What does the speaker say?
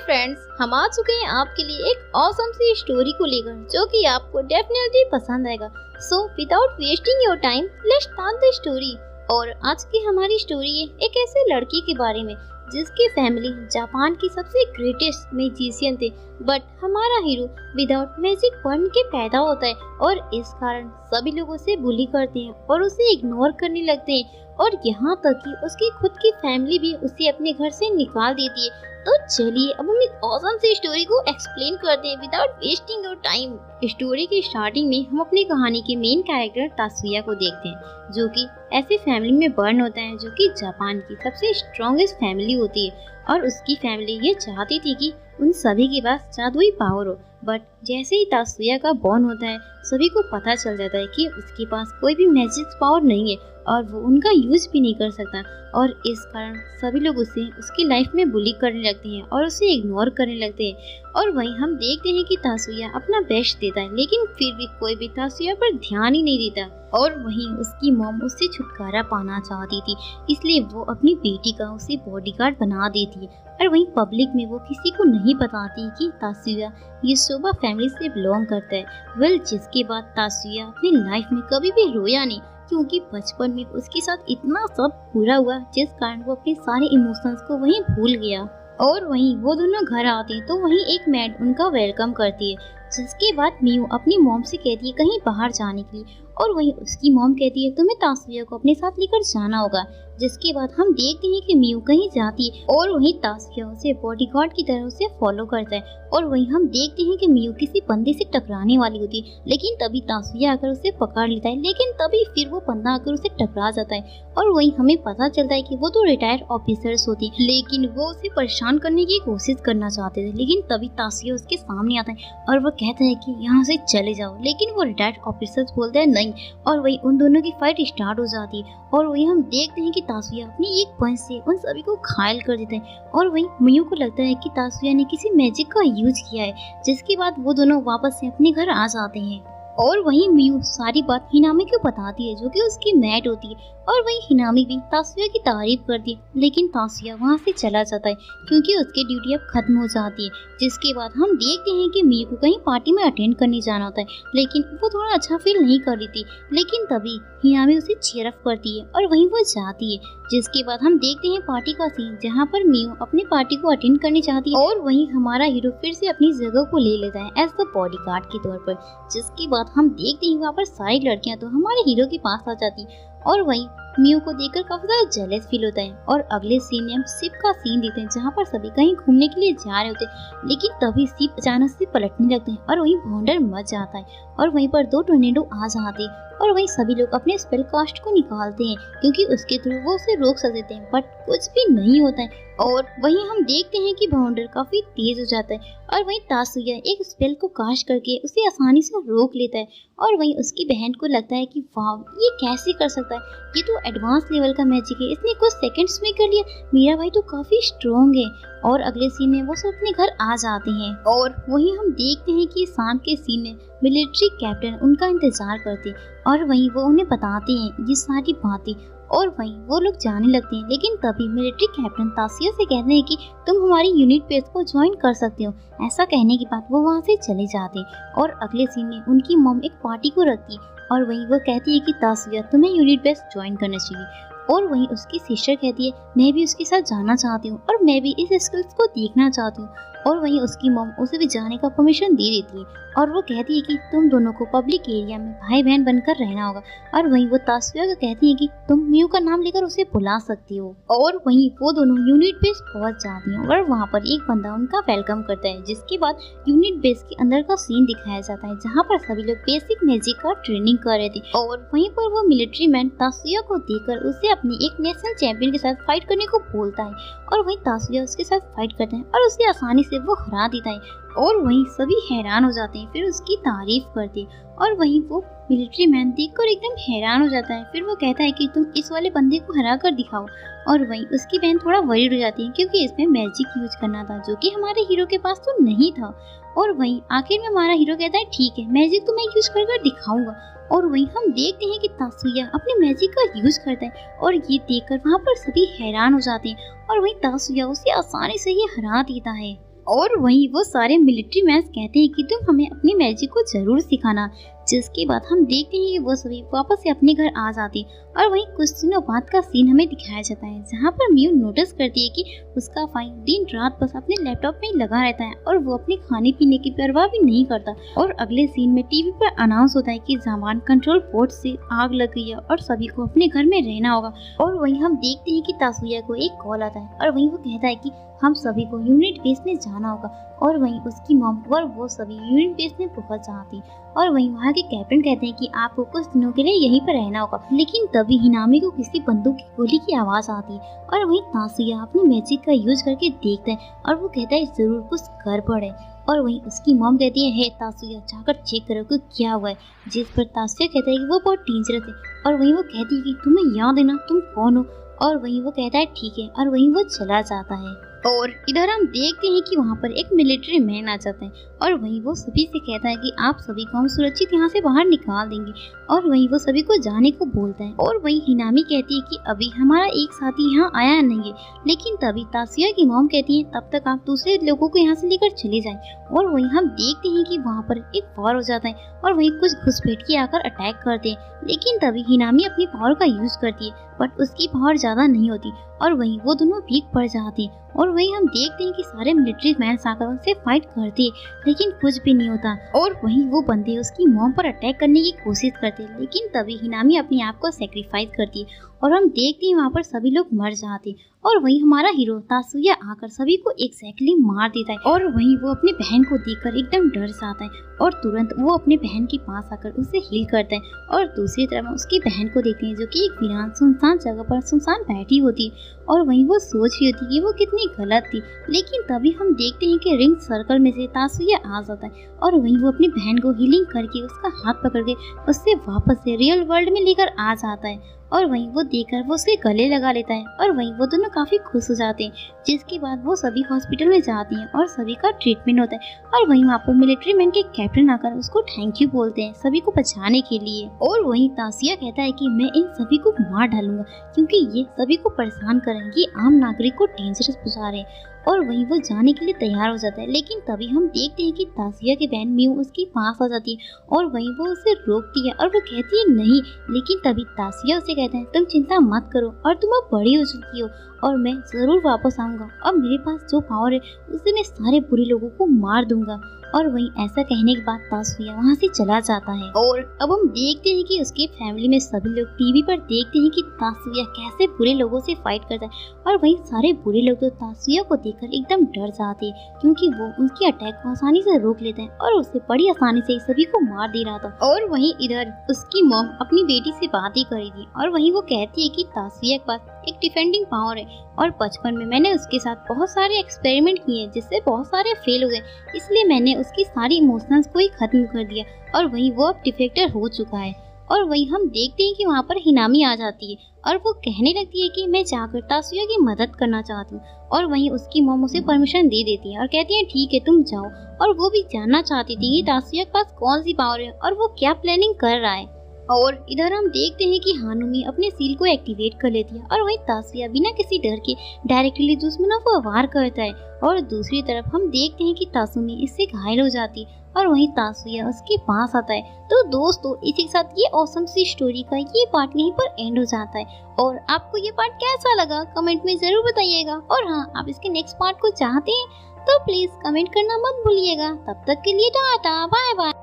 Friends, हम आ चुके हैं आपके लिए एक ऑसम सी स्टोरी को लेकर जो कि आपको डेफिनेटली पसंद आएगा। So without wasting your time, let's start the story. और आज की हमारी स्टोरी है एक ऐसे लड़के के बारे में जिसकी फैमिली जापान की सबसे ग्रेटेस्ट मैजिशियन थे, बट हमारा हीरो विदाउट मैजिक बन के पैदा होता है और इस कारण सभी लोग उसे बुली करते हैं और उसे इग्नोर करने लगते हैं और यहाँ तक कि उसकी खुद की फैमिली भी उसे अपने घर से निकाल देती है। तो चलिए अब हम इस ऑसम सी स्टोरी को एक्सप्लेन करते हैं without wasting your time. Story की स्टार्टिंग में हम अपनी कहानी के मेन कैरेक्टर तासुया को देखते हैं जो कि ऐसी फैमिली में बर्न होता है जो कि जापान की सबसे स्ट्रॉन्गेस्ट फैमिली होती है और उसकी फैमिली ये चाहती थी कि उन सभी के पास जादुई पावर हो। बट जैसे ही तासुया का बॉर्न होता है सभी को पता चल जाता है कि उसके पास कोई भी मैजिक पावर नहीं है और वो उनका यूज भी नहीं कर सकता और इस कारण सभी लोग उसे उसकी लाइफ में बुली करने लगते हैं और उसे इग्नोर करने लगते हैं। और वहीं हम देखते हैं कि तासुया अपना बेस्ट देता है लेकिन फिर भी कोई भी तासुया पर ध्यान ही नहीं देता। और वहीं उसकी मॉम उससे छुटकारा पाना चाहती थी इसलिए वो अपनी बेटी का उसे बॉडीगार्ड बना देती है और वहीं पब्लिक में वो किसी को नहीं बताती कि तासुया ये सोबा फैमिली से बिलोंग करता है। जिसके बाद तासुया अपनी लाइफ में कभी भी रोया नहीं क्योंकि बचपन में उसके साथ इतना सब बुरा हुआ जिस कारण वो अपने सारे इमोशंस को वहीं भूल गया। और वहीं वो दोनों घर आते हैं तो वहीं एक मैड उनका वेलकम करती है जिसके बाद मियू अपनी मॉम से कहती है कहीं बाहर जाने के लिए और वहीं उसकी मॉम कहती है तुम्हें तासुया को अपने साथ लेकर जाना होगा। जिसके बाद हम देखते हैं कि मियू कहीं जाती है और वहीं तासुया उसे बॉडीगार्ड की तरह उसे फॉलो करता है और वहीं हम देखते हैं कि मियू किसी बंदे से टकराने वाली होती है लेकिन तभी तासुया आकर उसे पकड़ लेता है लेकिन तभी फिर वो बंदा आकर उसे टकरा जाता है और वहीं हमें पता चलता है कि वो तो रिटायर्ड ऑफिसर्स होती है लेकिन वो उसे परेशान करने की कोशिश करना चाहते थे। लेकिन तभी तासुया उसके सामने आता है और वो कहता है कि यहाँ से चले जाओ लेकिन वो रिटायर्ड ऑफिसर्स बोलते हैं नहीं और वही उन दोनों की फाइट स्टार्ट हो जाती है और वही हम देखते हैं कि तासुया अपनी एक पंच से उन सभी को घायल कर देता है और वही मियू को लगता है कि तासुया ने किसी मैजिक का यूज किया है। जिसके बाद वो दोनों वापस से अपने घर आ जाते हैं और वहीं मियू सारी बात हिनामी को बताती है जो कि उसकी मैड होती है और वहीं हिनामी भी तासुया की तारीफ करती है लेकिन तासुया वहाँ से चला जाता है क्योंकि उसकी ड्यूटी अब खत्म हो जाती है। जिसके बाद हम देखते हैं कि मियू को कहीं पार्टी में अटेंड करने जाना होता है लेकिन वो थोड़ा अच्छा फील नहीं कर रही थी लेकिन तभी हिनामी उसे चीयर अप करती है और वहीं वो जाती है। जिसके बाद हम देखते हैं पार्टी का सीन जहाँ पर मियू अपनी पार्टी को अटेंड करनी चाहती है और वहीं हमारा हीरो फिर से अपनी जगह को ले लेता है एज द बॉडीगार्ड के तौर पर। जिसके बाद हम देखते हैं वहाँ पर सारी लड़कियां तो हमारे हीरो के पास आ जाती और वहीं मियू को देखकर काफी ज्यादा जेलस फील होता है। और अगले सीन में हम शिप का सीन देखते हैं जहाँ पर सभी कहीं घूमने के लिए जा रहे होते हैं लेकिन तभी शिप अचानक से पलटने लगते हैं और वहीं भौंडर मच जाता है और वहीं पर दो टोर्नेडो आ जाते हैं और वहीं सभी लोग अपने स्पेल कास्ट को निकालते हैं क्योंकि उसके थ्रू वो उसे रोक सकते हैं बट कुछ भी नहीं होता है। और वहीं हम देखते हैं कि बाउंडर काफी तेज हो जाता है और वहीं तासुया एक स्पेल को कास्ट करके उसे आसानी से रोक लेता है और वहीं उसकी बहन को लगता है कि वाह ये कैसे कर सकता है, ये तो एडवांस लेवल का मैजिक है, इसने कुछ सेकंड्स में कर लिया, मेरा भाई तो काफी स्ट्रॉन्ग है। और अगले सीन में वो सब अपने घर आ जाते हैं और वहीं हम देखते हैं कि शाम के सीन में मिलिट्री कैप्टन उनका इंतजार करते हैं और वहीं वो उन्हें बताते हैं ये सारी बातें और वहीं वो लोग जाने लगते हैं। लेकिन तभी मिलिट्री कैप्टन तासुया से कहते हैं कि तुम हमारी यूनिट बेस को ज्वाइन कर सकते हो। ऐसा कहने के बाद वो वहाँ से चले जाते हैं और अगले सीन में उनकी मॉम एक पार्टी को रखती है और वहीं वो कहती है कि तासुया तुम्हें यूनिट बेस ज्वाइन करना चाहिए। और वहीं उसकी सिस्टर कहती है मैं भी उसके साथ जाना चाहती हूँ और मैं भी इस स्किल्स को देखना चाहती हूँ। और वहीं उसकी मॉम उसे भी जाने का परमिशन दे देती है और वो कहती है कि तुम दोनों को पब्लिक एरिया में भाई बहन बनकर रहना होगा। और वहीं वो तासुया को कहती है कि तुम मियू का नाम लेकर उसे बुला सकती हो। और वहीं वो दोनों यूनिट बेस पहुंच जाती हैं और वहाँ पर एक बंदा उनका वेलकम करता है। जिसके बाद यूनिट बेस के अंदर का सीन दिखाया जाता है जहाँ पर सभी लोग बेसिक मैजिक का ट्रेनिंग कर रहे थे और वहीं पर वो मिलिट्री मैन तासुया को देखकर उसे अपनी एक नेशनल चैंपियन के साथ फाइट करने को बोलता है और वहीं तासुया उसके साथ फाइट करता है और उसे आसानी से वो हरा देता है। और वहीं सभी हैरान हो जाते हैं, फिर उसकी तारीफ करते हैं। और वहीं वो मिलिट्री मैन देखकर एकदम हैरान हो जाता है। फिर वो कहता है कि तुम इस वाले बंदे को हरा कर दिखाओ। और वहीं उसकी बहन थोड़ा वरीड हो जाती है क्योंकि इसमें मैजिक यूज करना था जो कि हमारे हीरो के पास तो नहीं था। और वहीं आखिर में हमारा हीरो कहता है ठीक है, मैजिक तो मैं यूज कर दिखाऊंगा। और वहीं हम देखते हैं कि तासुया अपने मैजिक का यूज करता है और ये देखकर वहाँ पर सभी हैरान हो जाते हैं। और वहीं तासुया उसे आसानी से ये हरा देता है। और वहीं वो सारे मिलिट्री मैन कहते हैं कि तुम हमें अपनी मैजिक को जरूर सिखाना, जिसके बाद हम देखते हैं कि वो सभी वापस से अपने घर आ जाते हैं। और वहीं कुछ दिनों बाद का सीन हमें दिखाया जाता है जहाँ पर मियू नोटिस करती है कि उसका भाई दिन रात बस अपने लैपटॉप में ही लगा रहता है और वो अपने खाने पीने की परवाह भी नहीं करता। और अगले सीन में टीवी पर अनाउंस होता है कि जामान कंट्रोल पोर्ट से आग लग गई है और सभी को अपने घर में रहना होगा। और वहीं हम देखते हैं कि तासुया को एक कॉल आता है और वहीं वो कहता है कि हम सभी को यूनिट बेस में जाना होगा। और वहीं उसकी मॉम और वो सभी यूनिट बेस में पहुंच जाती। और वहीं वहाँ के कैप्टन कहते हैं कि आपको कुछ दिनों के लिए यहीं पर रहना होगा। लेकिन तभी हिनामी को किसी बंदूक की गोली की आवाज आती है और वहीं तासुया अपनी मैजिक का यूज करके देखता है और वो कहता है जरूर कुछ गड़बड़ है। और वहीं उसकी मॉम कहती है हे तासुया जाकर चेक करो कि क्या हुआ है, जिस पर तासुया कहता है कि वो बहुत डेंजरस है। और वहीं वो कहती है कि तुम्हें याद है ना तुम कौन हो। और वहीं वो कहता है ठीक है और वहीं वो चला जाता है। और इधर हम देखते हैं कि वहाँ पर एक मिलिट्री मैन आ जाता है और वहीं वो सभी से कहता है कि आप सभी को हम सुरक्षित यहाँ से बाहर निकाल देंगे। और वहीं वो सभी को जाने को बोलता है। और वहीं हिनामी कहती है कि अभी हमारा एक साथी यहाँ आया नहीं है। लेकिन तभी तासुया की मॉम कहती है तब तक आप दूसरे लोगों को यहाँ से लेकर चले जाएं। और वहीं हम देखते हैं कि वहाँ पर एक वॉर हो जाता है और वहीं कुछ घुसपैठिए आकर अटैक करते हैं। लेकिन तभी हिनामी अपनी पावर का यूज करती है बट उसकी पावर ज्यादा नहीं होती और वहीं वो दोनों वीक पड़ जाते हैं। और वहीं हम देखते हैं कि सारे मिलिट्री मैन आकर उनसे फाइट करते हैं लेकिन कुछ भी नहीं होता। और वहीं वो बंदे उसकी मॉम पर अटैक करने की कोशिश करते हैं लेकिन तभी हिनामी अपने आप को सेक्रीफाइस करती है और हम देखते हैं वहाँ पर सभी लोग मर जाते हैं। और वहीं हमारा हीरो तासुया आकर सभी को एग्जैक्टली मार देता है। और वहीं वो अपनी बहन को देखकर एकदम डर जाता है और तुरंत वो अपने बहन के पास आकर उसे हील करता है। और दूसरी तरफ उसकी बहन को देखते हैं जो कि एक वीरान सुनसान जगह पर सुनसान बैठी होती है। और वहीं वो सोच रही होती है कि वो कितनी गलत थी। लेकिन तभी हम देखते हैं कि रिंग सर्कल में से तासुया आ जाता है और वहीं वो अपनी बहन को हीलिंग करके उसका हाथ पकड़ के उससे वापस से रियल वर्ल्ड में लेकर आ जाता है। और वहीं वो देखकर वो उसके गले लगा लेता है और वहीं वो दोनों काफी खुश हो जाते हैं। जिसके बाद वो सभी हॉस्पिटल में जाती हैं और सभी का ट्रीटमेंट होता है। और वहीं वहाँ पर मिलिट्री मैन के कैप्टन आकर उसको थैंक यू बोलते हैं सभी को बचाने के लिए। और वहीं तासुया कहता है कि मैं इन सभी को मार डालूंगा क्योंकि ये सभी को परेशान करेंगे, आम नागरिक को डेंजरस पहुंचा रहे हैं। और वहीं वो जाने के लिए तैयार हो जाता है। लेकिन तभी हम देखते हैं कि तासुया की बहन मियू उसके पास आ जाती है और वहीं वो उसे रोकती है और वो कहती है नहीं। लेकिन तभी तासुया उसे कहता है तुम चिंता मत करो और तुम अब बड़ी हो चुकी हो और मैं जरूर वापस आऊंगा और मेरे पास जो पावर है उससे मैं सारे बुरे लोगों को मार दूंगा। और वहीं ऐसा कहने के बाद तासुया वहाँ से चला जाता है। और अब हम देखते हैं कि उसके फैमिली में सभी लोग टीवी पर देखते हैं कि तासुया कैसे बुरे लोगों से फाइट करता है। और वहीं सारे बुरे लोग तो तासुया को देखकर एकदम डर जाते हैं क्योंकि वो उनके अटैक को आसानी से रोक लेते हैं और उसे बड़ी आसानी से सभी को मार दे रहा था। और वहीं इधर उसकी मॉम अपनी बेटी से बातें करी थी और वहीं वो कहती है कि तासुया के पास एक डिफेंडिंग पावर है और बचपन में मैंने उसके साथ बहुत सारे एक्सपेरिमेंट किए जिससे बहुत सारे फेल हो गए, इसलिए मैंने उसकी सारी इमोशंस को ही खत्म कर दिया और वहीं वो अब डिफेक्टर हो चुका है। और वहीं हम देखते हैं कि वहाँ पर हिनामी आ जाती है और वो कहने लगती है कि मैं जाकर तासुया की मदद करना चाहती हूँ। और वहीं उसकी मॉम उसे परमिशन दे देती है और कहती है ठीक है तुम जाओ। और वो भी जानना चाहती थी कि तासुया के पास कौन सी पावर है और वो क्या प्लानिंग कर रहा है। और इधर हम देखते हैं कि हानुमी अपने सील को एक्टिवेट कर लेती है और वहीं तासुया बिना किसी डर के डायरेक्टली दुश्मनों को वार करता है। और दूसरी तरफ हम देखते हैं कि तासुमी इससे घायल हो जाती है और वहीं तासुया उसके पास आता है। तो दोस्तों इसी के साथ ये ऑसम सी स्टोरी का ये पार्ट यहीं पर एंड हो जाता है। और आपको ये पार्ट कैसा लगा कमेंट में जरूर बताइएगा। और हाँ, आप इसके नेक्स्ट पार्ट को चाहते हैं तो प्लीज कमेंट करना मत भूलिएगा। तब तक के लिए टाटा बाय बाय।